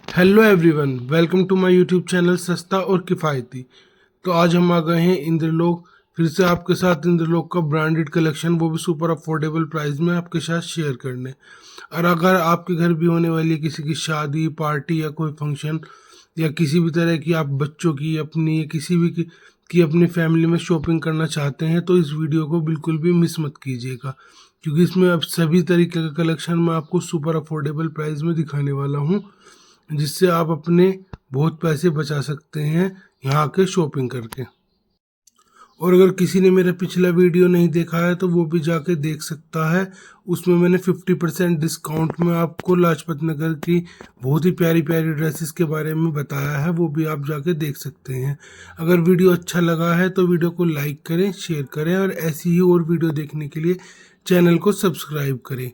Hello everyone, welcome to my YouTube channel सस्ता और किफ़ायती। तो आज हम आ गए हैं इंद्रलोक, फिर से आपके साथ इंद्रलोक का ब्रांडेड कलेक्शन, वो भी सुपर अफोर्डेबल प्राइस में आपके साथ शेयर करने। और अगर आपके घर भी होने वाली किसी की शादी पार्टी या कोई फंक्शन या किसी भी तरह की आप बच्चों की अपनी या किसी भी की अपनी फैमिली में शॉपिंग करना चाहते हैं तो इस वीडियो को बिल्कुल भी मिस मत कीजिएगा, क्योंकि इसमें अब सभी तरीके का कलेक्शन मैं आपको सुपर अफोर्डेबल प्राइस में दिखाने वाला हूँ, जिससे आप अपने बहुत पैसे बचा सकते हैं यहाँ के शॉपिंग करके। और अगर किसी ने मेरा पिछला वीडियो नहीं देखा है तो वो भी जाके देख सकता है। उसमें मैंने 50% डिस्काउंट में आपको लाजपत नगर की बहुत ही प्यारी प्यारी ड्रेसेस के बारे में बताया है, वो भी आप जाके देख सकते हैं। अगर वीडियो अच्छा लगा है तो वीडियो को लाइक करें, शेयर करें और ऐसी ही और वीडियो देखने के लिए चैनल को सब्सक्राइब करें।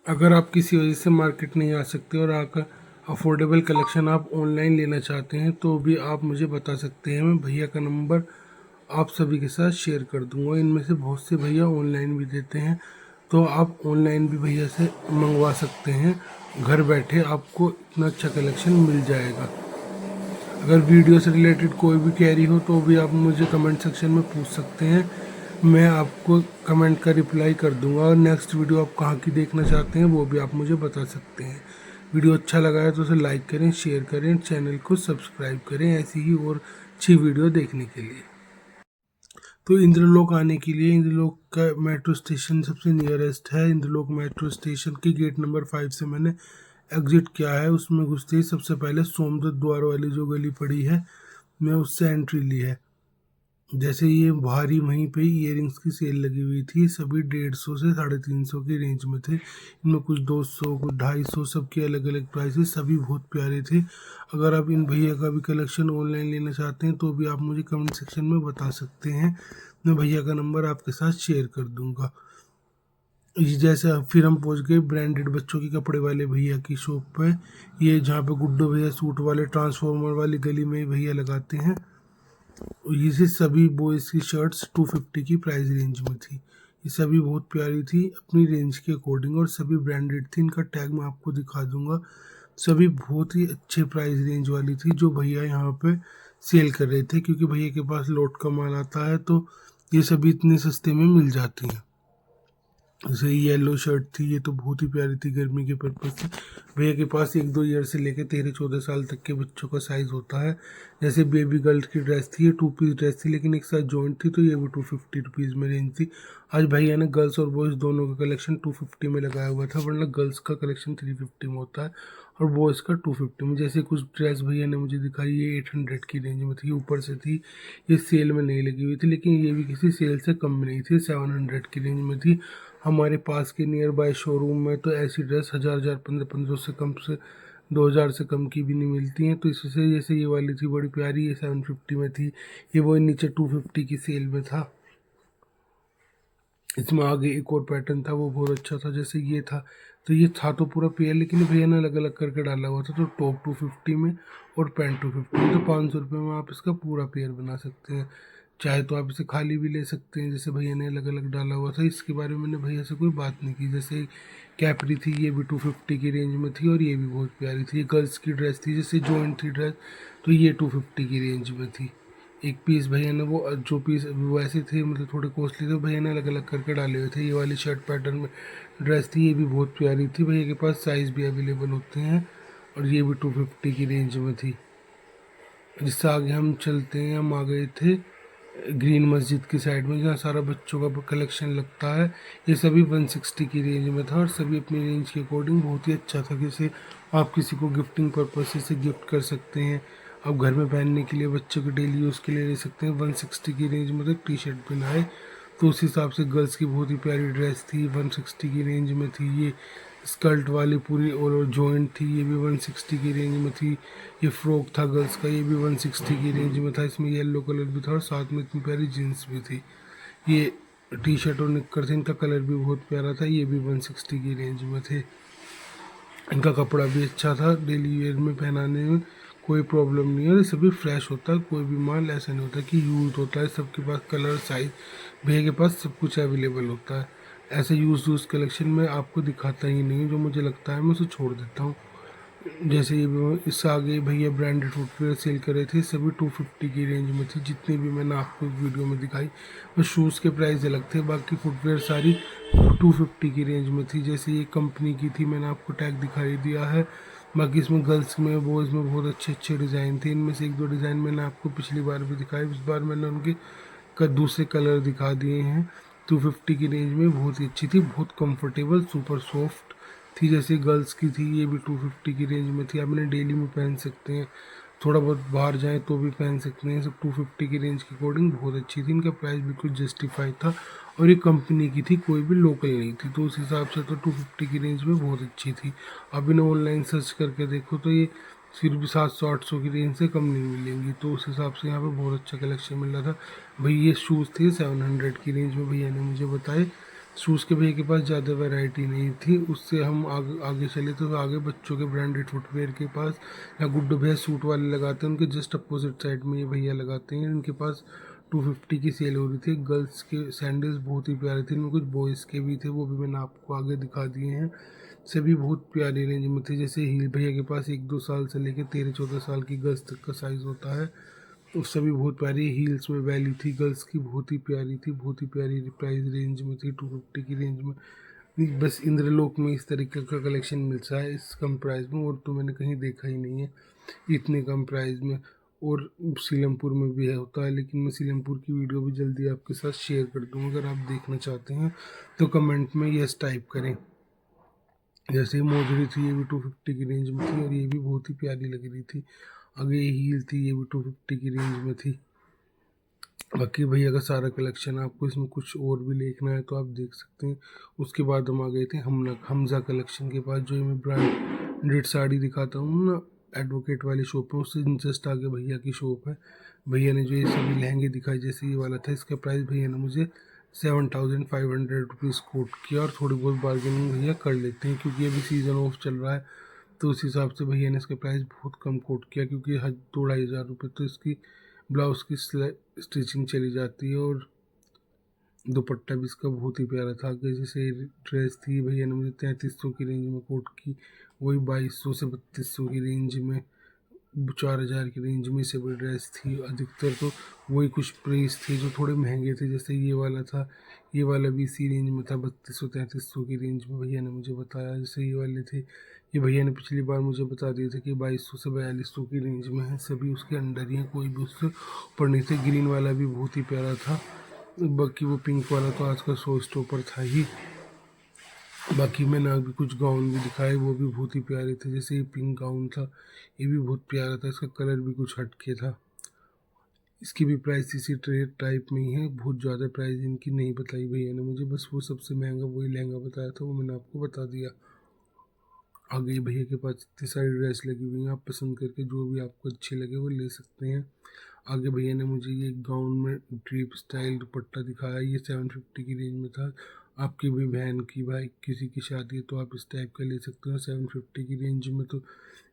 अगर आप किसी वजह से मार्केट नहीं आ सकते और आकर अफोर्डेबल कलेक्शन आप ऑनलाइन लेना चाहते हैं तो भी आप मुझे बता सकते हैं। मैं भैया का नंबर आप सभी के साथ शेयर कर दूंगा। इनमें से बहुत से भैया ऑनलाइन भी देते हैं, तो आप ऑनलाइन भी भैया से मंगवा सकते हैं। घर बैठे आपको इतना अच्छा कलेक्शन मिल जाएगा। अगर वीडियो से रिलेटेड कोई भी क्वेरी हो तो भी आप मुझे कमेंट सेक्शन में पूछ सकते हैं, मैं आपको कमेंट का रिप्लाई कर दूंगा। और नेक्स्ट वीडियो आप कहाँ की देखना चाहते हैं वो भी आप मुझे बता सकते हैं। वीडियो अच्छा लगा है तो उसे लाइक करें, शेयर करें, चैनल को सब्सक्राइब करें ऐसी ही और अच्छी वीडियो देखने के लिए। तो इंद्रलोक आने के लिए इंद्रलोक का मेट्रो स्टेशन सबसे नियरेस्ट है। इंद्रलोक मेट्रो स्टेशन की गेट नंबर 5 से मैंने एग्जिट किया है। उसमें घुसते ही सबसे पहले सोमदत्त द्वार वाली जो गली पड़ी है, मैं उससे एंट्री ली है। जैसे ये भारी वहीं पे इयरिंग्स की सेल लगी हुई थी, सभी 150 से 350 की रेंज में थे। इनमें कुछ 200 कुछ 250 सबके अलग अलग प्राइसेस, सभी बहुत प्यारे थे। अगर आप इन भैया का भी कलेक्शन ऑनलाइन लेना चाहते हैं तो भी आप मुझे कमेंट सेक्शन में बता सकते हैं, मैं भैया का नंबर आपके साथ शेयर कर दूंगा। जैसे फिर हम पहुंच गए ब्रांडेड बच्चों के कपड़े वाले भैया की शॉप पे। ये जहाँ पे गुड्डो भैया सूट वाले ट्रांसफॉर्मर वाली गली में भैया लगाते हैं। ये सभी बॉयज़ की शर्ट्स 250 की प्राइस रेंज में थी। ये सभी बहुत प्यारी थी अपनी रेंज के अकॉर्डिंग और सभी ब्रांडेड थी। इनका टैग मैं आपको दिखा दूंगा। सभी बहुत ही अच्छे प्राइस रेंज वाली थी जो भैया यहाँ पे सेल कर रहे थे, क्योंकि भैया के पास लोट का माल आता है तो ये सभी इतने सस्ते में मिल जाती हैं। जैसे येलो शर्ट थी, ये तो बहुत ही प्यारी थी गर्मी के पर्पज से। भैया के पास 1-2 ईयर से लेकर 13-14 साल तक के बच्चों का साइज़ होता है। जैसे बेबी गर्ल की ड्रेस थी, ये 2 पीस ड्रेस थी लेकिन एक साथ जॉइंट थी, तो ये भी 250 रुपीज़ में रेंज थी। आज भैया ने गर्ल्स और बॉयज़ दोनों का कलेक्शन 250 में लगाया हुआ था, वरना गर्ल्स का कलेक्शन 350 में होता है और बॉयज़ का 250 में। जैसे कुछ ड्रेस भैया ने मुझे दिखाई, ये 800 की रेंज में थी, ऊपर से थी, ये सेल में नहीं लगी हुई थी, लेकिन ये भी किसी सेल से कम में नहीं थी, 700 की रेंज में थी। हमारे पास के नियर बाय शोरूम में तो ऐसी ड्रेस 1000 1500 से कम से 2000 से कम की भी नहीं मिलती हैं। तो इससे जैसे ये वाली थी बड़ी प्यारी, ये 750 में थी, ये वो नीचे 250 की सेल में था। इसमें आगे एक और पैटर्न था वो बहुत अच्छा था, जैसे ये था, तो ये था तो पूरा पेयर, लेकिन भैया ने अलग अलग करके डाला हुआ था। तो टॉप 250 में और पैंट 250 में, तो 500 रुपये में आप इसका पूरा पेयर बना सकते हैं। चाहे तो आप इसे खाली भी ले सकते हैं, जैसे भैया ने अलग अलग डाला हुआ था। इसके बारे में मैंने भैया से कोई बात नहीं की। जैसे कैपरी थी, ये भी 250 की रेंज में थी और ये भी बहुत प्यारी थी। ये गर्ल्स की ड्रेस थी, जैसे जॉइंट थी ड्रेस, तो ये 250 की रेंज में थी। एक पीस भैया ने वो जो पीस वैसे थे, मतलब थोड़े कॉस्टली थे, भैया ने अलग अलग करके डाले हुए थे। ये वाली शर्ट पैटर्न में ड्रेस थी, ये भी बहुत प्यारी थी। भैया के पास साइज़ भी अवेलेबल होते हैं और ये भी 250 की रेंज में थी। जिससे आगे हम चलते हैं, हम आ गए थे ग्रीन मस्जिद की साइड में, जहाँ सारा बच्चों का कलेक्शन लगता है। ये सभी 160 की रेंज में था और सभी अपनी रेंज के अकॉर्डिंग बहुत ही अच्छा था। जैसे आप किसी को गिफ्टिंग पर्पज से गिफ्ट कर सकते हैं, आप घर में पहनने के लिए बच्चों के डेली यूज़ के लिए ले सकते हैं। 160 की रेंज में तो टी शर्ट पहनाए, तो उस हिसाब से गर्ल्स की बहुत ही प्यारी ड्रेस थी, 160 की रेंज में थी। ये स्कर्ट वाली पूरी और जॉइंट थी, ये भी 160 की रेंज में थी। ये फ्रॉक था गर्ल्स का, ये भी 160 की रेंज में था। इसमें येलो कलर भी था और साथ में इतनी प्यारी जीन्स भी थी। ये टी शर्ट और निक्कर थे, इनका कलर भी बहुत प्यारा था, ये भी 160 की रेंज में थे। इनका कपड़ा भी अच्छा था, डेली वेयर में पहनाने में कोई प्रॉब्लम नहीं है। सभी फ्रेश होता है, कोई भी माल ऐसा नहीं होता कि यूज होता है। सबके पास कलर साइज, भैया के पास सब कुछ अवेलेबल होता है। ऐसे यूज़ कलेक्शन में आपको दिखाता ही नहीं, जो मुझे लगता है मैं उसे छोड़ देता हूँ। जैसे ये इससे आगे भैया ब्रांडेड फुटवेयर सेल कर रहे थे, सभी 250 की रेंज में थी। जितने भी मैंने आपको वीडियो में दिखाई, बस शूज़ के प्राइस अलग थे, बाकी फुटवेयर सारी 250 की रेंज में थी। जैसे ये कंपनी की थी, मैंने आपको टैग दिखाई दिया है। बाकी इसमें गर्ल्स में बॉयज़ में बहुत अच्छे अच्छे डिज़ाइन थे। इनमें से एक दो डिज़ाइन मैंने आपको पिछली बार भी दिखाई, इस बार मैंने उनके दूसरे कलर दिखा दिए हैं। 250 की रेंज में बहुत ही अच्छी थी, बहुत कंफर्टेबल, सुपर सॉफ्ट थी। जैसे गर्ल्स की थी, ये भी 250 की रेंज में थी। आप इन्हें डेली में पहन सकते हैं, थोड़ा बहुत बाहर जाएं तो भी पहन सकते हैं। सब 250 की रेंज के अकॉर्डिंग बहुत अच्छी थी। इनका प्राइस बिल्कुल जस्टिफाई था, और ये कंपनी की थी, कोई भी लोकल नहीं थी, तो उस हिसाब से तो 250 की रेंज में बहुत अच्छी थी। अब इन्हें ऑनलाइन सर्च करके देखो तो ये फिर भी 700-800 की रेंज से कम नहीं मिलेंगी, तो उस हिसाब से यहाँ पे बहुत अच्छा कलेक्शन मिल रहा था। भाई ये शूज़ थे 700 की रेंज में, भैया ने मुझे बताए। शूज़ के भैया के पास ज़्यादा वैरायटी नहीं थी। उससे हम आगे चले तो आगे बच्चों के ब्रांडेड फुटवेयर के पास, या गुड्डू भैया सूट वाले लगाते हैं, उनके जस्ट अपोजिट साइड में ये भैया लगाते हैं। इनके पास 250 की सेल हो रही थी। गर्ल्स के सैंडल्स बहुत ही प्यारे थे, इनमें कुछ बॉयज़ के भी थे, वो भी मैंने आपको आगे दिखा दिए हैं। सभी बहुत प्यारी रेंज में थे। जैसे हील भैया के पास 1-2 साल से लेकर 13-14 साल की गर्ल्स तक का साइज़ होता है, तो सभी बहुत प्यारी हील्स में वैली थी। गर्ल्स की बहुत ही प्यारी थी, बहुत ही प्यारी प्राइस रेंज में थी, 250 की रेंज में। बस इंद्रलोक में इस तरीके का कलेक्शन मिलता है इस कम प्राइस में, और तो मैंने कहीं देखा ही नहीं है इतने कम प्राइस में। और सीलमपुर में भी है होता है, लेकिन मैं सीलमपुर की वीडियो भी जल्दी आपके साथ शेयर कर दूँगा। अगर आप देखना चाहते हैं तो कमेंट में यस टाइप करें। जैसे ही मोजरी थी, ये भी 250 की रेंज में थी, और ये भी बहुत ही प्यारी लग रही थी। आगे ये हील थी, ये भी 250 की रेंज में थी। बाकी भैया का सारा कलेक्शन, आपको इसमें कुछ और भी देखना है तो आप देख सकते हैं। उसके बाद हम आ गए थे हमजा कलेक्शन के पास, जो मैं ब्रांडेड साड़ी दिखाता हूँ ना, एडवोकेट वाली शॉप है, उससे जस्ट आगे भैया की शॉप है। भैया ने जो ये सभी लहंगे दिखाए, जैसे ये वाला था, इसका प्राइस भैया ने मुझे 7500 रुपीज़ कोट किया, और थोड़ी बहुत बार्गेनिंग भैया कर लेते हैं, क्योंकि अभी सीज़न ऑफ चल रहा है, तो उस हिसाब से भैया ने इसका प्राइस बहुत कम कोट किया, क्योंकि 2-2,500 रुपये तो इसकी ब्लाउज़ की स्टिचिंग चली जाती है। और दुपट्टा भी इसका बहुत ही प्यारा था। कि जैसे ड्रेस थी, भैया ने मुझे 3300 की रेंज में कोट की, वही 2200 से 3200 की रेंज में, 4000 की रेंज में से भी ड्रेस थी। अधिकतर तो वही कुछ प्राइस थे जो थोड़े महंगे थे। जैसे ये वाला था, ये वाला भी इसी रेंज में था, 3200-3300 की रेंज में भैया ने मुझे बताया। जैसे ये वाले थे, ये भैया ने पिछली बार मुझे बता दिए थे कि 2200 से 4200 की रेंज में है, सभी उसके अंडर ही हैं, कोई भी उससे ऊपर नहीं थे। ग्रीन वाला भी बहुत ही प्यारा था, बाकी वो पिंक वाला तो आजकल 100 स्टॉपर था ही। बाकी मैंने अभी कुछ गाउन भी दिखाए, वो भी बहुत ही प्यारे थे। जैसे ये पिंक गाउन था, ये भी बहुत प्यारा था, इसका कलर भी कुछ हटके था। इसकी भी प्राइस इसी ट्रेड टाइप में ही है, बहुत ज़्यादा प्राइस इनकी नहीं बताई भैया ने मुझे, बस वो सबसे महंगा वही लहंगा बताया था, वो मैंने आपको बता दिया। आगे भैया के पास इतनी सारी ड्रेस लगी हुई हैं, आप पसंद करके जो भी आपको अच्छी लगे वो ले सकते हैं। आगे भैया ने मुझे ये गाउन में ड्रीप स्टाइल दुपट्टा दिखाया, ये 750 की रेंज में था। आपकी भी बहन की, भाई किसी की शादी है तो आप इस टाइप का ले सकते हो। 750 की रेंज में तो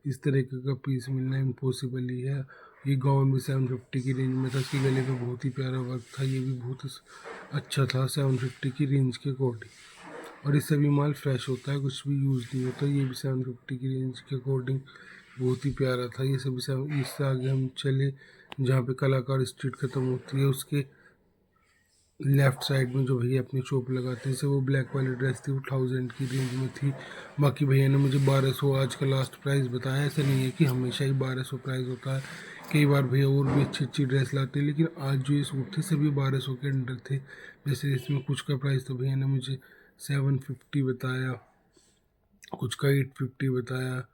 इस तरीके का पीस मिलना इम्पॉसिबल ही है। ये गाउन भी 750 की रेंज में था, इसके गले पे बहुत ही प्यारा वर्क था, ये भी बहुत अच्छा था 750 की रेंज के अकॉर्डिंग। और इससे भी माल फ्रेश होता है, कुछ भी यूज़ नहीं होता। ये भी 750 की रेंज के अकॉर्डिंग बहुत ही प्यारा था। ये सभी इससे आगे हम चले, जहाँ पे कलाकार स्ट्रीट ख़त्म होती है, उसके लेफ़्ट साइड में जो भैया अपनी शॉप लगाते हैं, जैसे वो ब्लैक वाली ड्रेस थी, वो 1000 की रेंज में थी। बाकी भैया ने मुझे 1200 आज का लास्ट प्राइस बताया। ऐसा नहीं है कि हमेशा ही 1200 प्राइस होता है, कई बार भैया और भी अच्छी अच्छी ड्रेस लाते हैं, लेकिन आज जो ये सूट थे सभी 1200 के अंडर थे। जैसे इसमें कुछ का प्राइस तो भैया ने मुझे 750 बताया, कुछ का 850 बताया,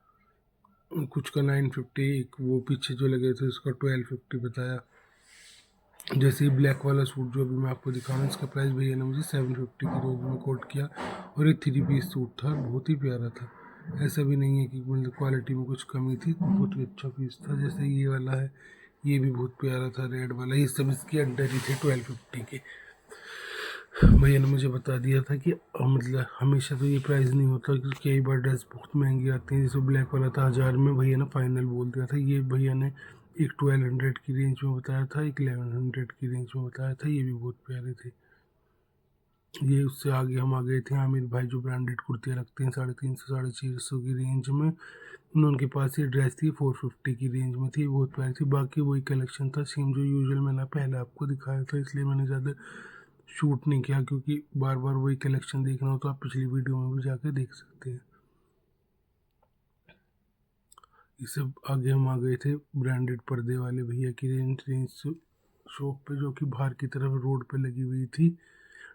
कुछ का 950, एक वो पीछे जो लगे थे उसका 1250 बताया। जैसे ही ब्लैक वाला सूट जो अभी मैं आपको दिखा रहा हूँ, इसका प्राइस भैया ने मुझे 750 की रेंज में कोट किया, और ये 3 पीस सूट था, बहुत ही प्यारा था। ऐसा भी नहीं है कि मतलब क्वालिटी में कुछ कमी थी, बहुत ही अच्छा पीस था। जैसे ये वाला है, ये भी बहुत प्यारा था, रेड वाला, ये सब इसके अंडर ही थे 1250 के। भैया ने मुझे बता दिया था कि मतलब हमेशा तो ये प्राइस नहीं होता, क्योंकि कई बार ड्रेस बहुत महंगी आती हैं। जैसे ब्लैक वाला था 1000 में, भैया ने फाइनल बोल दिया था। ये भैया ने एक 1200 की रेंज में बताया था, एक 1100 की रेंज में बताया था, ये भी बहुत प्यारे थे। ये उससे आगे हम आ गए थे आमिर भाई, जो ब्रांडेड कुर्तियाँ रखते हैं 350 से 650 की रेंज में। उनके पास ये ड्रेस थी 450 की रेंज में थी, बहुत प्यारी थी। बाकी वही कलेक्शन था सेम जो यूजुअल मैंने पहले आपको दिखाया था, इसलिए मैंने ज़्यादा शूट नहीं किया, क्योंकि बार बार वही कलेक्शन देखना हो तो आप पिछली वीडियो में भी जाके देख सकते हैं। ये सब आगे हम आ गए थे ब्रांडेड पर्दे वाले भैया की रेंज शॉप पे, जो कि बाहर की तरफ रोड पे लगी हुई थी,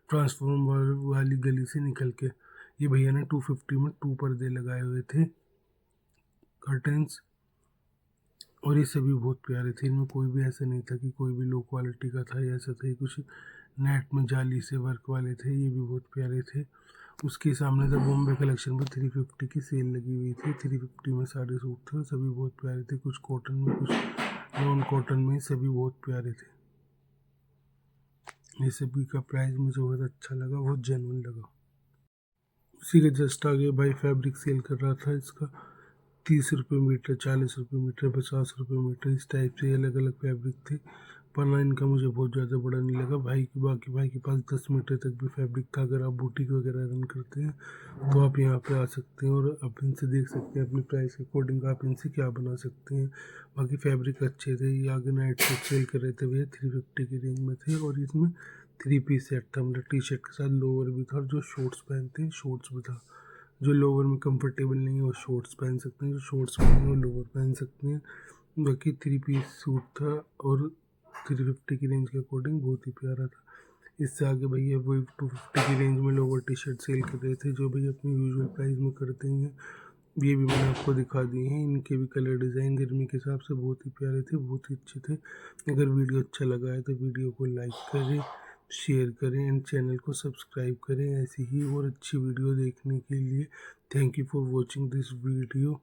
ट्रांसफॉर्मर वाली गली से निकल के। ये भैया ने 250 में 2 पर्दे लगाए हुए थे, कर्टन्स, और ये सभी बहुत प्यारे थे। इनमें कोई भी ऐसा नहीं था कि कोई भी लो क्वालिटी का था या ऐसा था। ये कुछ नेट में जाली से वर्क वाले थे, ये भी बहुत प्यारे थे। उसके सामने द बॉम्बे कलेक्शन में 350 की सेल लगी हुई थी। 350 में सारे सूट थे, सभी बहुत प्यारे थे, कुछ कॉटन में कुछ नॉन कॉटन में, सभी बहुत प्यारे थे। ये सभी का प्राइस मुझे बहुत अच्छा लगा, बहुत जेन्युइन लगा। उसी के जस्ट आगे भाई फैब्रिक सेल कर रहा था। इसका 30 रुपये मीटर, 40 रुपये मीटर, 50 रुपये मीटर, इस टाइप से अलग अलग फैब्रिक थे। पन्ना इनका मुझे बहुत ज़्यादा बड़ा नहीं लगा। बाकी भाई के पास 10 मीटर तक भी फैब्रिक था। अगर आप बुटीक वगैरह रन करते हैं तो आप यहाँ पे आ सकते हैं और आप इनसे देख सकते हैं अपनी प्राइस के अकॉर्डिंग आप इनसे क्या बना सकते हैं। बाकी फैब्रिक अच्छे थे। ये आगे नाइट सूट सेल कर रहे थे भैया, 350 की रेंज में थे, और इसमें 3 पीस सेट था, मतलब टी शर्ट के साथ लोअर भी था, और जो शॉर्ट्स पहनते हैं शॉर्ट्स भी था। जो लोअर में कंफर्टेबल नहीं है वो शॉर्ट्स पहन सकते हैं, जो शॉर्ट्स पहने वो लोअर पहन सकते हैं। बाकी 3 पीस सूट था और 350 की रेंज के अकॉर्डिंग बहुत ही प्यारा था। इससे आगे भैया वही 250 की रेंज में लोअर टी शर्ट सेल कर रहे थे, जो भैया अपनी यूजुअल प्राइस में करते हैं। ये भी मैंने आपको दिखा दिए हैं। इनके भी कलर डिज़ाइन गर्मी के हिसाब से बहुत ही प्यारे थे, बहुत ही अच्छे थे। अगर वीडियो अच्छा लगा है तो वीडियो को लाइक करें, शेयर करें एंड चैनल को सब्सक्राइब करें ऐसी ही और अच्छी वीडियो देखने के लिए। Thank you for watching this video.